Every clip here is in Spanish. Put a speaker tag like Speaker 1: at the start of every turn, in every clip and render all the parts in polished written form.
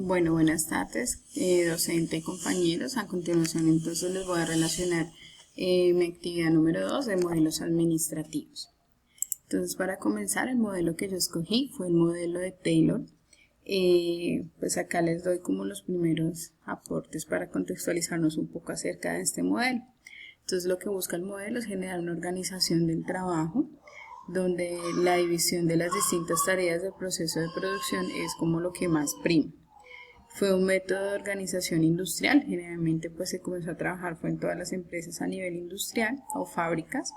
Speaker 1: Bueno, buenas tardes, docente y compañeros. A continuación, entonces, les voy a relacionar mi actividad número 2 de modelos administrativos. Entonces, para comenzar, el modelo que yo escogí fue el modelo de Taylor. Pues acá les doy como los primeros aportes para contextualizarnos un poco acerca de este modelo. Entonces, lo que busca el modelo es generar una organización del trabajo, donde la división de las distintas tareas del proceso de producción es como lo que más prima. Fue un método de organización industrial, generalmente pues se comenzó a trabajar fue en todas las empresas a nivel industrial o fábricas.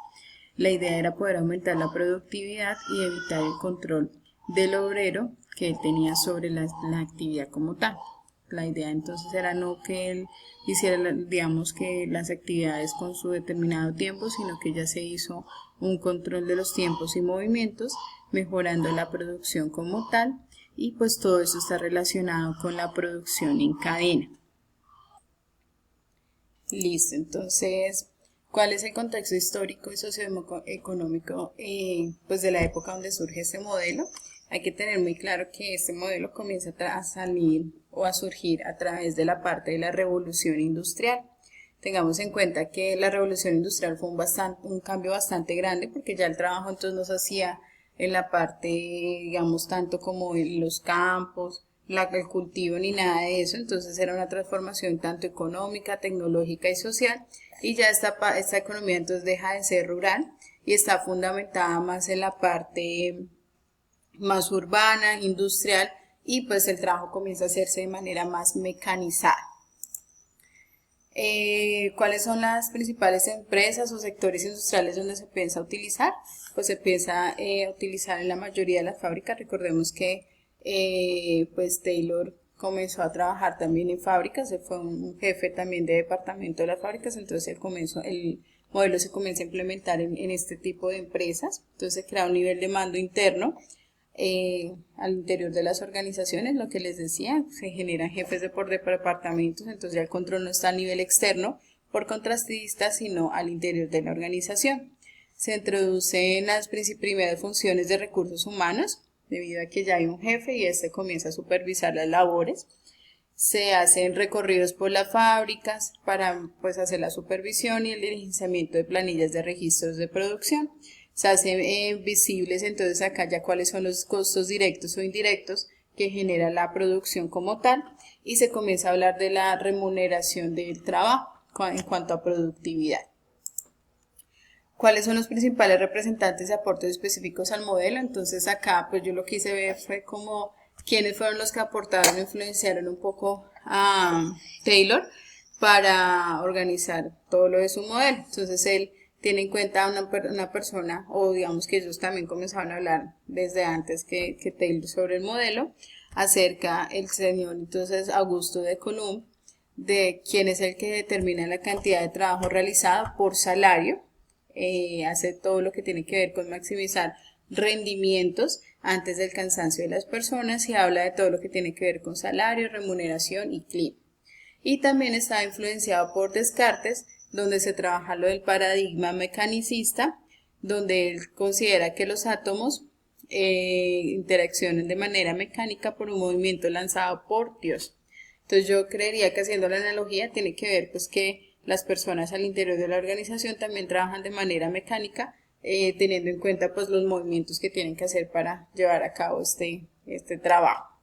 Speaker 1: La idea era poder aumentar la productividad y evitar el control del obrero que él tenía sobre la actividad como tal. La idea entonces era no que él hiciera, digamos, que las actividades con su determinado tiempo, sino que ya se hizo un control de los tiempos y movimientos, mejorando la producción como tal, y pues todo eso está relacionado con la producción en cadena. Listo, entonces, ¿cuál es el contexto histórico y socioeconómico pues de la época donde surge este modelo? Hay que tener muy claro que este modelo comienza a salir o a surgir a través de la parte de la revolución industrial. Tengamos en cuenta que la revolución industrial fue un cambio bastante grande, porque ya el trabajo entonces no se hacía en la parte, digamos, tanto como en los campos, el cultivo ni nada de eso. Entonces era una transformación tanto económica, tecnológica y social, y ya esta economía entonces deja de ser rural y está fundamentada más en la parte más urbana, industrial, y pues el trabajo comienza a hacerse de manera más mecanizada. ¿Cuáles son las principales empresas o sectores industriales donde se piensa utilizar? Pues se piensa utilizar en la mayoría de las fábricas. Recordemos que pues Taylor comenzó a trabajar también en fábricas, él fue un jefe también de departamento de las fábricas, entonces el modelo se comienza a implementar en este tipo de empresas. Entonces se crea un nivel de mando interno al interior de las organizaciones. Lo que les decía, se generan jefes por departamentos, entonces ya el control no está a nivel externo por contratistas, sino al interior de la organización. Se introducen las primeras funciones de recursos humanos, debido a que ya hay un jefe y este comienza a supervisar las labores. Se hacen recorridos por las fábricas para pues hacer la supervisión y el diligenciamiento de planillas de registros de producción. Se hacen visibles entonces acá ya cuáles son los costos directos o indirectos que genera la producción como tal, y se comienza a hablar de la remuneración del trabajo en cuanto a productividad. ¿Cuáles son los principales representantes de aportes específicos al modelo? Entonces acá pues yo lo que quise ver fue como quiénes fueron los que aportaron e influenciaron un poco a Taylor para organizar todo lo de su modelo. Entonces él tiene en cuenta una persona, o digamos que ellos también comenzaron a hablar desde antes que Taylor sobre el modelo, acerca el señor entonces Augusto de Colomb, de quién es el que determina la cantidad de trabajo realizado por salario. Hace todo lo que tiene que ver con maximizar rendimientos antes del cansancio de las personas, y habla de todo lo que tiene que ver con salario, remuneración y clima. Y también está influenciado por Descartes, donde se trabaja lo del paradigma mecanicista, donde él considera que los átomos interaccionan de manera mecánica por un movimiento lanzado por Dios. Entonces yo creería que, haciendo la analogía, tiene que ver pues que las personas al interior de la organización también trabajan de manera mecánica, teniendo en cuenta pues los movimientos que tienen que hacer para llevar a cabo este trabajo.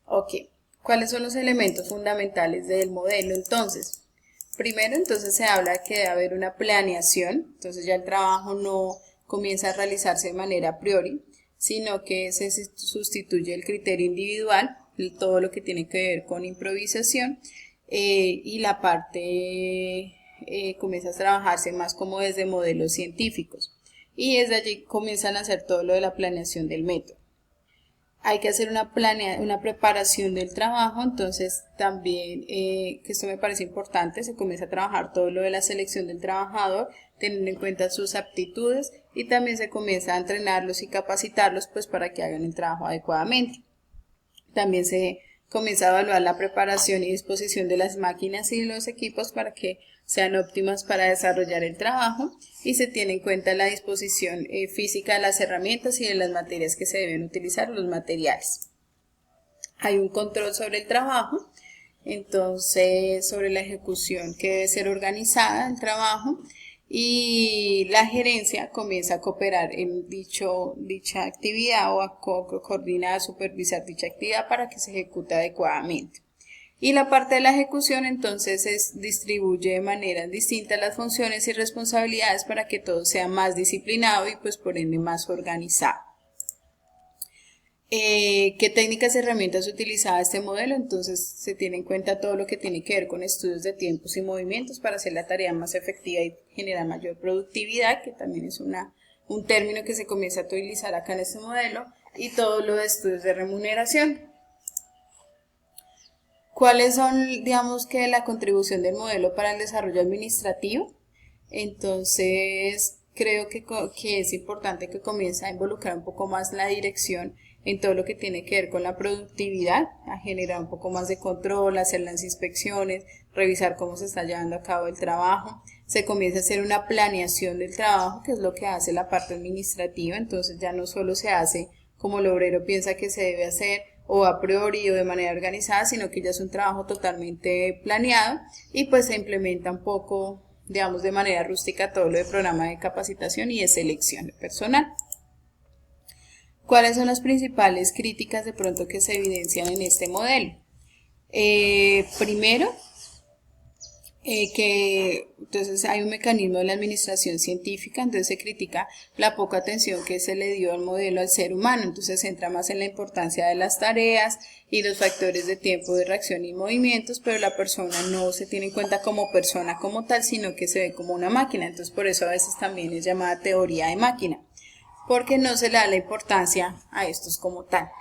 Speaker 1: Ok, ¿cuáles son los elementos fundamentales del modelo? Entonces, primero entonces se habla que debe haber una planeación, entonces ya el trabajo no comienza a realizarse de manera a priori, sino que se sustituye el criterio individual, todo lo que tiene que ver con improvisación, y la parte comienza a trabajarse más como desde modelos científicos, y desde allí comienzan a hacer todo lo de la planeación del método. Hay que hacer una preparación del trabajo, entonces también, que esto me parece importante, se comienza a trabajar todo lo de la selección del trabajador, teniendo en cuenta sus aptitudes, y también se comienza a entrenarlos y capacitarlos pues para que hagan el trabajo adecuadamente. También se comienza a evaluar la preparación y disposición de las máquinas y los equipos para que sean óptimas para desarrollar el trabajo y se tiene en cuenta la disposición física de las herramientas y de las materias que se deben utilizar, los materiales. Hay un control sobre el trabajo, entonces sobre la ejecución que debe ser organizada el trabajo, y la gerencia comienza a cooperar en dicha actividad o a coordinar, supervisar dicha actividad para que se ejecute adecuadamente. Y la parte de la ejecución entonces distribuye de manera distinta las funciones y responsabilidades para que todo sea más disciplinado y pues por ende más organizado. ¿Qué técnicas y herramientas utilizaba este modelo? Entonces se tiene en cuenta todo lo que tiene que ver con estudios de tiempos y movimientos para hacer la tarea más efectiva y generar mayor productividad, que también es un término que se comienza a utilizar acá en este modelo, y todo lo de estudios de remuneración. ¿Cuáles son, digamos, que la contribución del modelo para el desarrollo administrativo? Entonces creo que es importante que comience a involucrar un poco más la dirección en todo lo que tiene que ver con la productividad, a generar un poco más de control, hacer las inspecciones, revisar cómo se está llevando a cabo el trabajo. Se comienza a hacer una planeación del trabajo, que es lo que hace la parte administrativa, entonces ya no solo se hace como el obrero piensa que se debe hacer, o a priori o de manera organizada, sino que ya es un trabajo totalmente planeado y pues se implementa un poco, digamos, de manera rústica todo lo de programa de capacitación y de selección de personal. ¿Cuáles son las principales críticas de pronto que se evidencian en este modelo? Primero, que entonces hay un mecanismo de la administración científica, entonces se critica la poca atención que se le dio al modelo al ser humano, entonces se centra más en la importancia de las tareas y los factores de tiempo de reacción y movimientos, pero la persona no se tiene en cuenta como persona como tal, sino que se ve como una máquina, entonces por eso a veces también es llamada teoría de máquina, porque no se le da la importancia a estos como tal.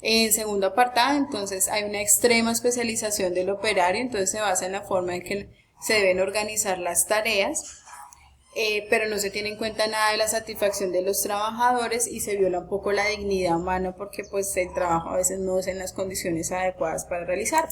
Speaker 1: En segundo apartado, entonces, hay una extrema especialización del operario, entonces se basa en la forma en que se deben organizar las tareas, pero no se tiene en cuenta nada de la satisfacción de los trabajadores y se viola un poco la dignidad humana porque pues el trabajo a veces no es en las condiciones adecuadas para realizar.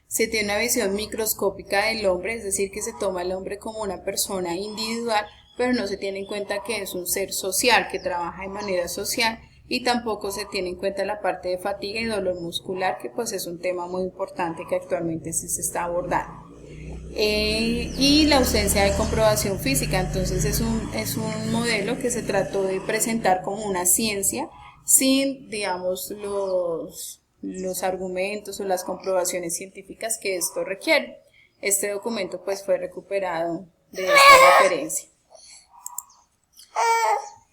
Speaker 1: Se tiene una visión microscópica del hombre, es decir, que se toma al hombre como una persona individual, pero no se tiene en cuenta que es un ser social, que trabaja de manera social, y tampoco se tiene en cuenta la parte de fatiga y dolor muscular, que pues es un tema muy importante que actualmente sí se está abordando. Y la ausencia de comprobación física, entonces es un modelo que se trató de presentar como una ciencia sin, digamos, los argumentos o las comprobaciones científicas que esto requiere. Este documento pues fue recuperado de esta referencia.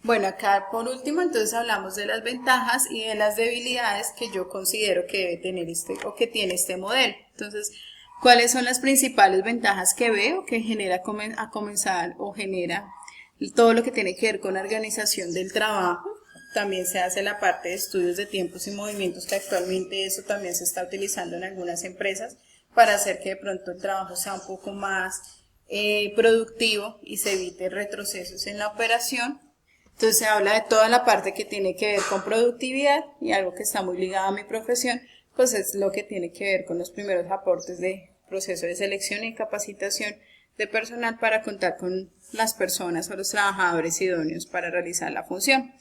Speaker 1: Bueno, acá por último entonces hablamos de las ventajas y de las debilidades que yo considero que debe tener que tiene este modelo. Entonces, ¿cuáles son las principales ventajas que veo que genera genera todo lo que tiene que ver con la organización del trabajo? También se hace la parte de estudios de tiempos y movimientos, que actualmente eso también se está utilizando en algunas empresas para hacer que de pronto el trabajo sea un poco más productivo y se evite retrocesos en la operación. Entonces se habla de toda la parte que tiene que ver con productividad y algo que está muy ligado a mi profesión, pues es lo que tiene que ver con los primeros aportes de proceso de selección y capacitación de personal para contar con las personas o los trabajadores idóneos para realizar la función.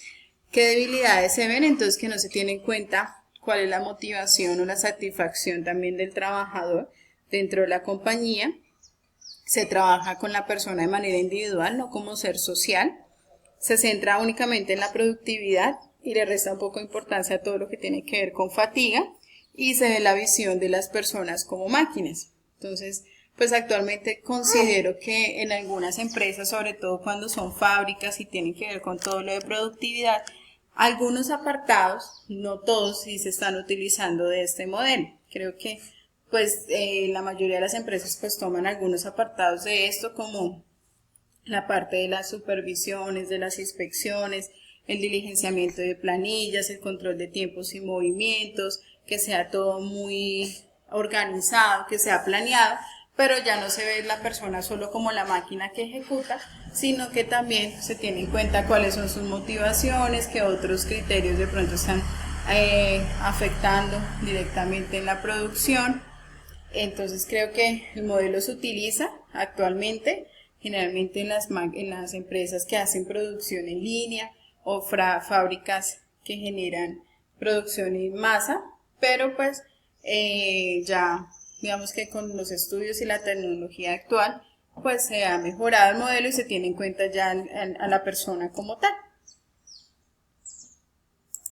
Speaker 1: ¿Qué debilidades se ven? Entonces que no se tiene en cuenta cuál es la motivación o la satisfacción también del trabajador dentro de la compañía. Se trabaja con la persona de manera individual, no como ser social. Se centra únicamente en la productividad y le resta un poco de importancia a todo lo que tiene que ver con fatiga y se ve la visión de las personas como máquinas. Entonces, pues actualmente considero que en algunas empresas, sobre todo cuando son fábricas y tienen que ver con todo lo de productividad, algunos apartados, no todos, sí se están utilizando de este modelo. Creo que pues la mayoría de las empresas pues toman algunos apartados de esto como la parte de las supervisiones, de las inspecciones, el diligenciamiento de planillas, el control de tiempos y movimientos, que sea todo muy organizado, que sea planeado, pero ya no se ve la persona solo como la máquina que ejecuta, sino que también se tiene en cuenta cuáles son sus motivaciones, qué otros criterios de pronto están afectando directamente en la producción. Entonces creo que el modelo se utiliza actualmente, generalmente en las empresas que hacen producción en línea o fábricas que generan producción en masa, pero pues ya digamos que con los estudios y la tecnología actual, pues se ha mejorado el modelo y se tiene en cuenta ya a la persona como tal.